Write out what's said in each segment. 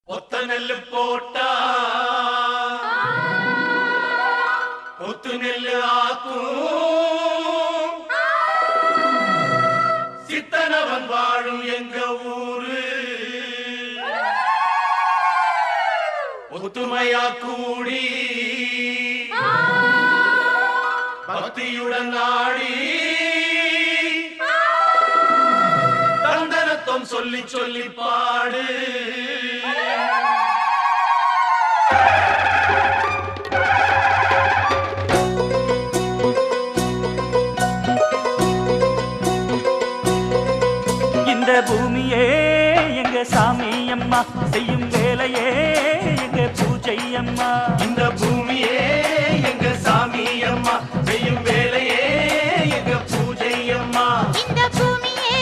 ஒத்த நெல்லு போட்டா ஒத்து நெல்லு ஆக்கும் சித்தனவன் வாழும் எங்க ஊரு ஒத்துமையா கூடி பக்தியுடன் நாடி தந்தனத்தம் சொல்லி சொல்லி பாடு இந்த பூமியே எங்க சாமி அம்மா செய்யும் வேலையே எங்க பூஜை அம்மா. இந்த பூமியே எங்க சாமி அம்மா செய்யும் வேலையே எங்க பூஜை அம்மா. இந்த பூமியே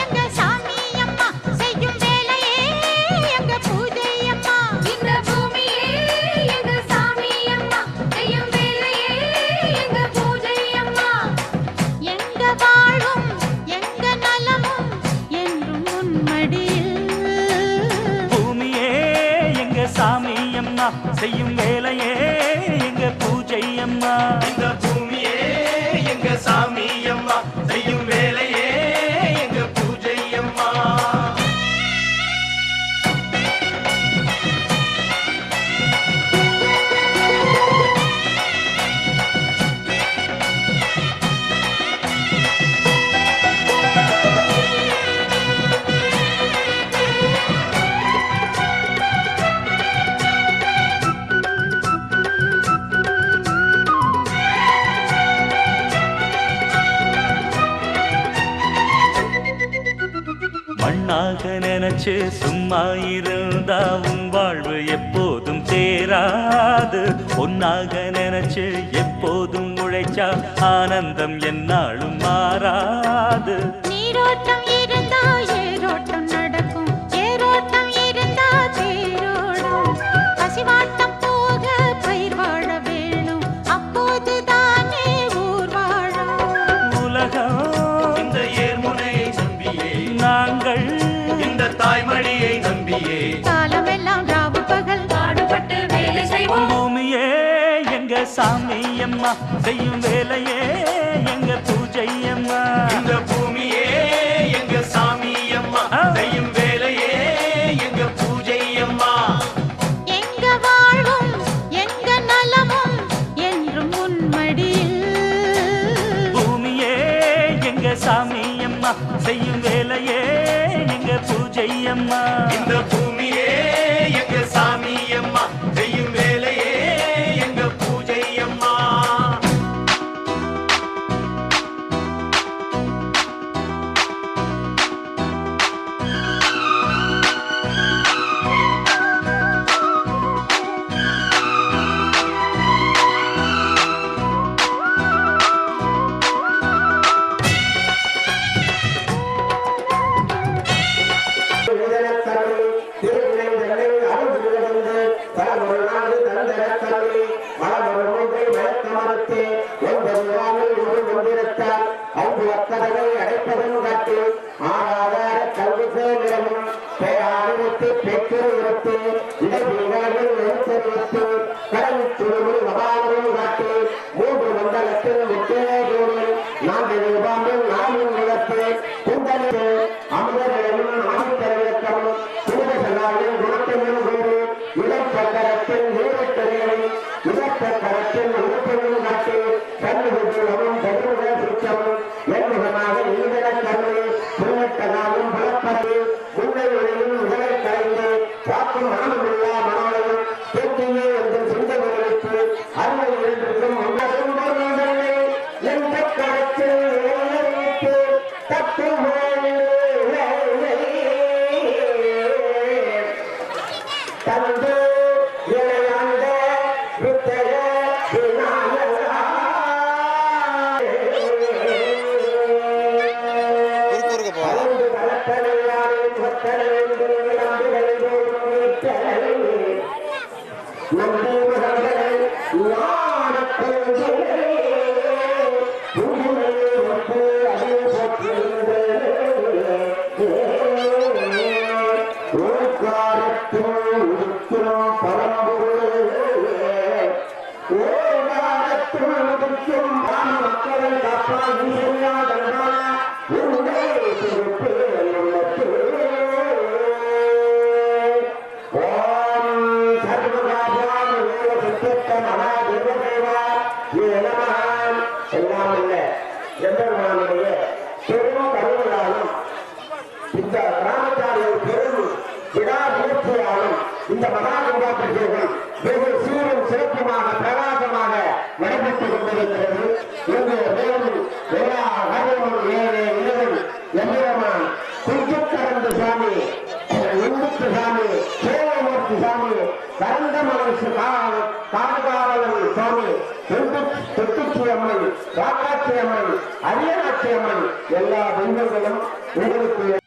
எங்க சாமி அம்மா செய்யும் வேலையே எங்க பூஜை அம்மா. இந்த பூமியே எங்க சாமி அம்மா செய்யும் வேலையே எங்க பூஜை அம்மா. எங்க வாழும் எங்க நலமும் என்றும் உன்மடியில். பூமியே எங்க சாமி அம்மா செய்யும் வேலையே எங்க பூஜை அம்மா. இந்த பூமியே எங்க சாமி அம்மா செய்யும் வேலையே எங்க பூஜை அம்மா. மண்ணாக நினைச்சு சும்மா இருந்தா உன் வாழ்வு எப்போதும் தேராது. பொன்னாக நினைச்சு எப்போதும் உழைச்சா ஆனந்தம் என்னாலும் மாறாது. நீரோட்டம் இருந்தா ஏரோட்டம் நடக்கும், ஏரோட்டம் இருந்தா தேரோடும். பசிவாட்டம் போக பயிர் வாழ வேணும், அப்போதுதானே ஊர் வாழும். உலகம் இந்த ஏர்முனையை நம்பியே நாங்கள் இந்த தாய்மடியை நம்பியே காலமெல்லாம் ராவு பகல் பாடுபட்டு வேலை செய்வோம். பூமியே எங்க சாமி அம்மா செய்யும் வேலையே எங்க பூஜை அம்மா. இந்த பூமியே எங்க சாமி அம்மா செய்யும் வேலையே எங்க பூஜை அம்மா. எங்க வாழ்வும் எங்க நலமும் என்றும் உன்மடியில். பூமியே எங்க சாமி அம்மா செய்யும் வேலையே எங்க பூஜை அம்மா. இந்த பூமியே எங்க சாமி அம்மா செய்யும் வேலையே எங்க பூஜை அம்மா. தந்து இளையா இந்த மகா கும்பாபிஷேகம் வெகு சீரும் சிறப்புமாக பிரகாசமாக நடைபெற்றுக் கொண்டிருக்கிறது. இங்கு மேலும் எல்லா வகையும் ஏழு இரவு எம்பெருமான் குஞ்சுக்கரந்து சாமி, இந்துக்கு சாமி, சேவமூர்த்தி சாமி, கரந்த மனசு காவலன் சுவாமி, தொட்டுச்சி அம்மன், ராக்காட்சி அம்மன், அரியநாட்சி அம்மன் எல்லா தெய்வங்களும் உங்களுக்கு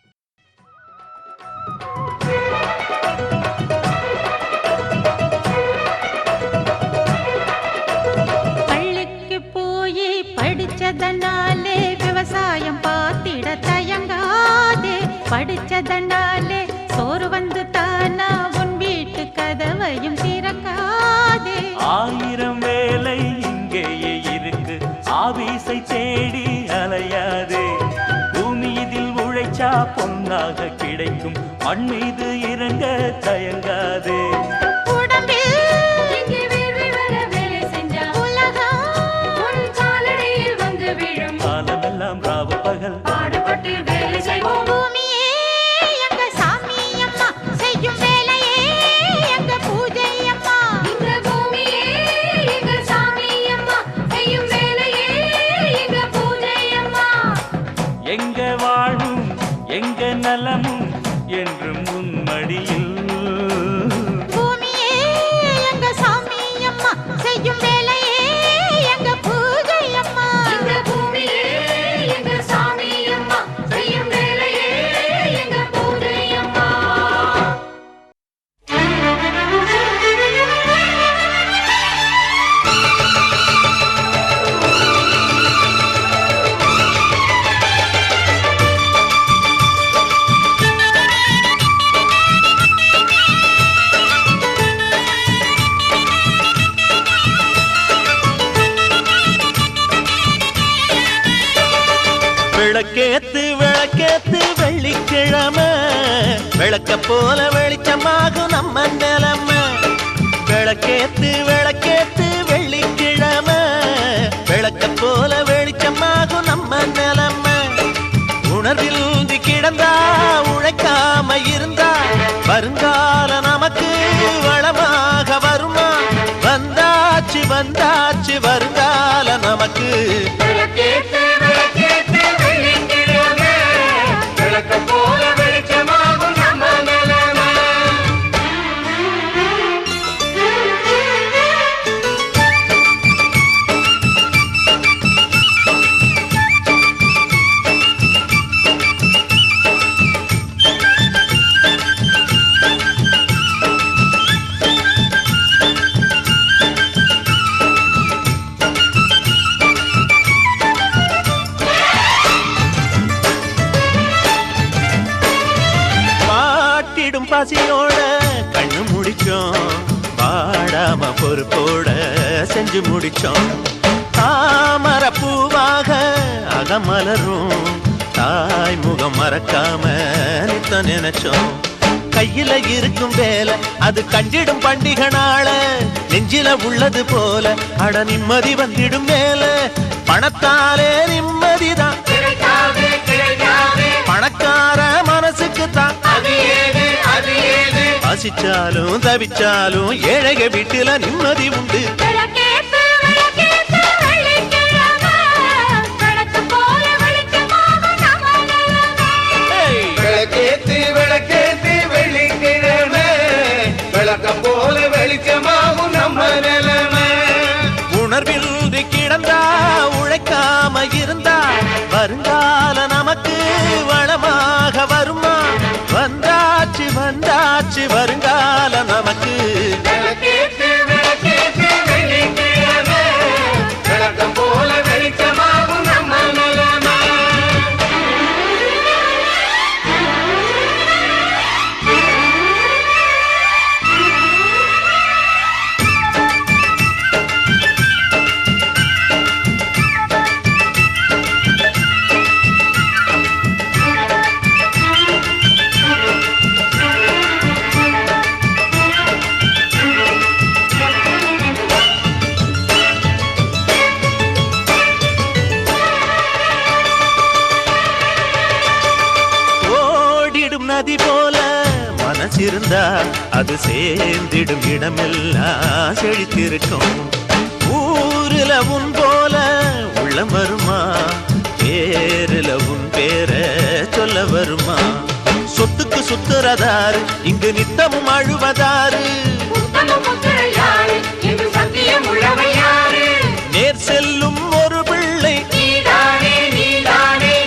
பள்ளிக்கு போய் படிச்சதனாலே விவசாயம் பார்த்திட தயங்காதே. படிச்சதனாலே சோறு வந்து தானா உன் வீட்டு கதவையும் திறக்காதே. 1000 வேலை இங்கேயே இருக்கு, ஆபீஸை தேடி அலையாதே. பூமி இதில் உழைச்சா பொன்னாக கிடைக்கும், மண் மீது இறங்க தயங்காதே. காலமெல்லாம் ராவு பகல் பாடுபட்டு வேலை செய்வோம். பூமியே எங்க சாமி அம்மா, செய்யும் வேலையே எங்க பூஜை அம்மா. இந்த பூமியே எங்க சாமி அம்மா, செய்யும் வேலையே எங்க பூஜை அம்மா. எங்க வாழும் எங்க நலமும் என்றும் உன்மடியில். பூமியே எங்க சாமி அம்மா, செய்யும் வேலையே எங்க பூஜை அம்மா. இந்த பூமியே எங்க சாமி அம்மா, செய்யும் வேலையே எங்க பூஜை அம்மா. விளக்கேத்து விளக்கேத்து வெள்ளிக்கிழமை, விளக்க போல வெளிச்சமாகும் நம்ம நிலைமை. விளக்கேத்து விளக்கேத்து வெள்ளிக்கிழமை, விளக்க போல வெளிச்சமாகும் நம்ம நிலைமை. உணர்வில் கிடந்தா உழைக்காம இருந்தா வருங்கால நமக்கு வளமாக வருமா? வந்தாச்சு வந்தாச்சு வருங்கால நமக்கு. விளக்கேத்து விளக்கேத்து வெள்ளிக்கிழமை, விளக்க போல வெளிச்சமாகும் நம்ம நிலைமை. பாட்டிடும் பசியோட கண்ணு முடிச்சோம், வாடாம பொறுப்போட செஞ்சு முடிச்சோம். தாமர பூவாக அகமலரும் தாய் முகம் மறக்காம நித்த நினைச்சோம். கையில இருக்கும் வேலை அது கண்டிடும் பண்டிகை நாள, நெஞ்சில உள்ளது போல அட நிம்மதி வந்திடும் மேல. பணத்தாலே நிம்மதிதான் பணக்கார மனசுக்கு தான். பசிச்சாலும் தவிச்சாலும் ஏழைக வீட்டுல நிம்மதி உண்டு. விளக்கேத்து விளக்கேத்து வெள்ளிக்கிழமை, விளக்கு போல வெளிச்சமாகும் நம்ம நிலைமை. விளக்கேத்து விளக்கேத்து வெள்ளிக்கிழமை, விளக்க போல வெளிச்சமாகும் நம்ம நிலைமை. உணர்வில் கிடந்தா உழைக்காம இருந்தா வருங்கால நமக்கு வளமாக வருமா? வந்தாச்சு வந்தாச்சு வருங்கால நமக்கு. விளக்கேத்து விளக்கேத்து வெள்ளிக்கிழமை, விளக்கம் போல வெளிச்சமாகும் நம்ம நிலைமை. வந்தா அது சேர்ந்திடும் இடமெல்லாம் செழித்திருக்கும். ஊருல உன் போல உள்ளம் வருமா, பேருல உன் பேர சொல்ல வருமா? சொத்துக்கு சுத்துறதாரு, இங்கு நித்தமும் அழுவதாரு, நேர் செல்லும் ஒரு பிள்ளை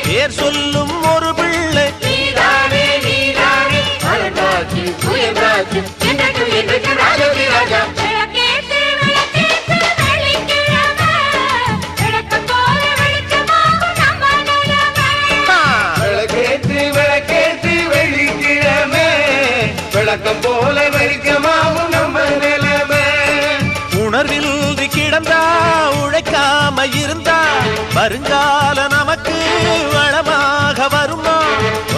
பேர் சொல்லும் ஒரு பிள்ளை. விளக்கம் போல வெளிச்சமாவும் நம்ம நிலைமை. உணர்வில் கிடந்தா உழைக்காம இருந்தா வருங்கால நமக்கு வளமாக வருமா?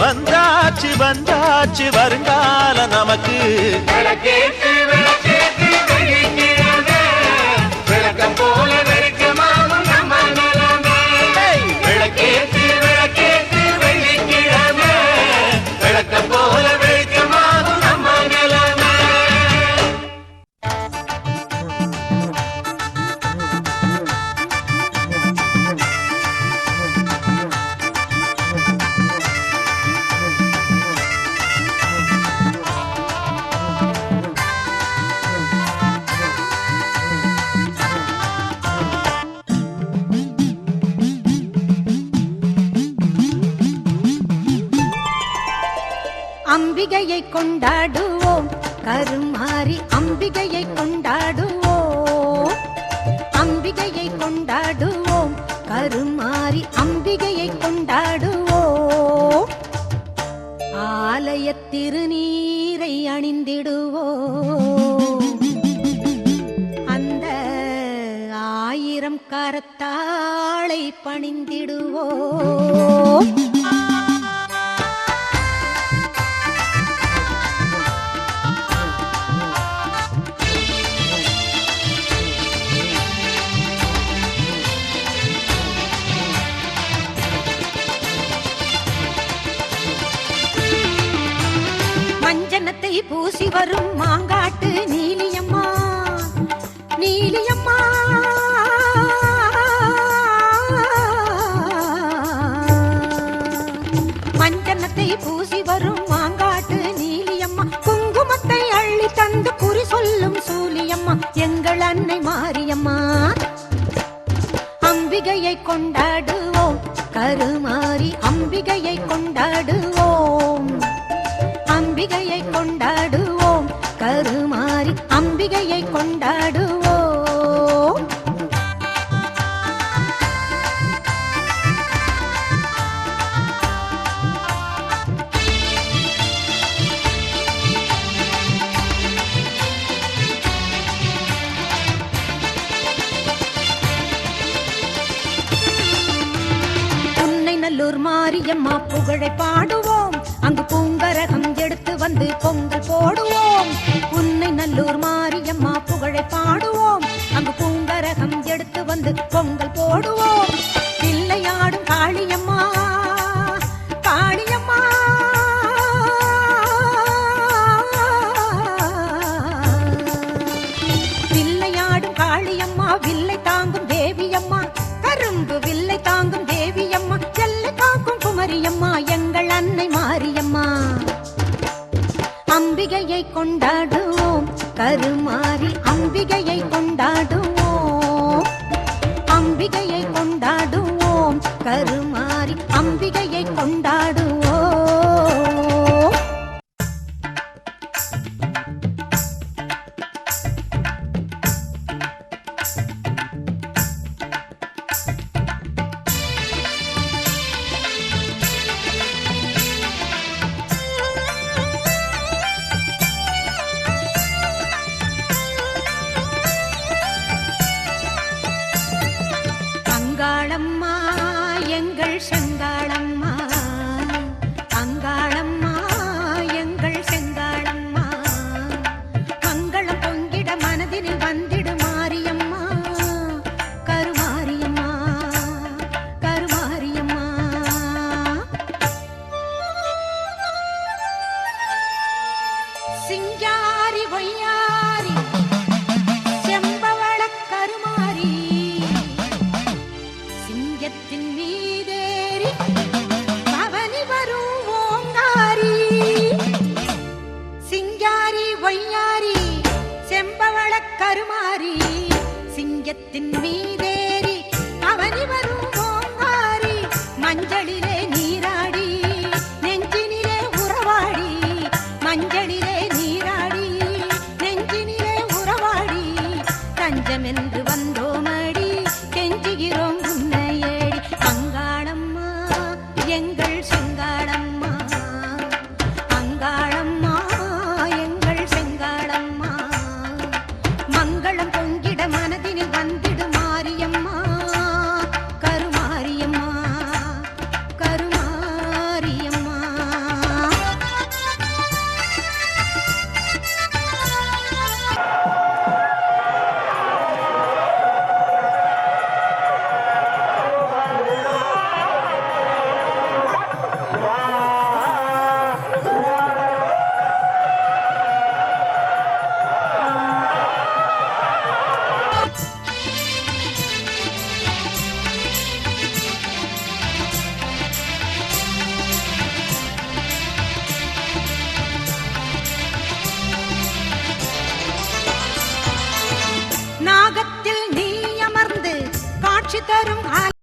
வந்தாச்சு வந்தாச்சு வருங்கால நமக்கு. விளக்கேற்று விளக்கேற்று வெளிக்கிழமை, விளக்கம் போல வெளிச்சமாவும் நம்ம நிலைமை. விளக்கேற்று விளக்கேற்று வெளிக்கிழமை, விளக்கம் போல வெளிச்சமாவும் நம்ம நிலைமை. அம்பிகையை கொண்டாடுவோம் கருமாரி அம்பிகையை கொண்டாடுவோம், அம்பிகையை கொண்டாடுவோம் கருமாரி அம்பிகையை கொண்டாடுவோம். ஆலய திருநீரை அணிந்திடுவோம், அந்த 1000 கரத்தாளை பணிந்திடுவோம். மஞ்சனத்தை பூசி வரும் மாங்காட்டு நீலியம்மா, நீலியம்மா மஞ்சனத்தை பூசி வரும் மாங்காட்டு நீலியம்மா, குங்குமத்தை அள்ளி தந்து குறி சொல்லும் சூலியம்மா எங்கள் அன்னை மாரியம்மா. அம்பிகையை கொண்டாடுவோம் கருமாரி அம்பிகையை கொண்டாடுவோம், அம்பிகையை கொண்டாடுவோம் கருமாரி அம்பிகையை கொண்டாடுவோம். நல்லூர் மாரியம்மா புகழை பாடுவோம், அங்கு பூங்கரகம் எடுத்து வந்து பொங்கல் போடுவோம். உன்னை நல்லூர் மாரியம்மா புகழை பாடுவோம், அங்கு பூங்கரகம் எடுத்து வந்து பொங்கல் போடுவோம். பிள்ளையாடும் காளியம்மா காளியம்மா, பிள்ளையாடும் காளியம்மா வில்லை தாங்கும் தேவியம்மா, கரும்பு வில்லை தாங்கும் தேவியம்மா, எல்லை காக்கும் குமரியம்மா எங்கள் அன்னை மாரியம்மா. அம்பிகையை கொண்டாடுவோம் கருமாரி அம்பிகையை கொண்டாடுவோம், அம்பிகையை கொண்டாடுவோம் கருமாரி அம்பிகையை கொண்டாடுவோம். அங்காளம்மா எங்கள் செங்காளம்மா, சிங்காரி பொய்யாரி செம்பவள கருமாரி சிங்கத்தின் மீதேறி பவனி வரும் ஓங்காரி சிங்காரி பொய்யாரி செம்பவள கருமாரி சிங்கத்தின் மீதேறி பவனி வரும் ஓங்காரி மஞ்சளிலே நீராடி நெஞ்சினிலே உறவாடி மஞ்சளிலே நீராடி நெஞ்சினிலே உறவாடி தஞ்சமென்று வந்தோமடி கெஞ்சுகிறோம் உன்னையேடி அங்காளம்மா எங்கள் செங்காளம்மா அங்காளம்மா எங்கள் செங்காளம்மா மங்களம் பொங்கிட மனதினில் வந்திடு மாரியம்மா கருமாரியம்மா கருமாரியம்மா நாகத்தில் நீ அமர்ந்து காட்சி தரும்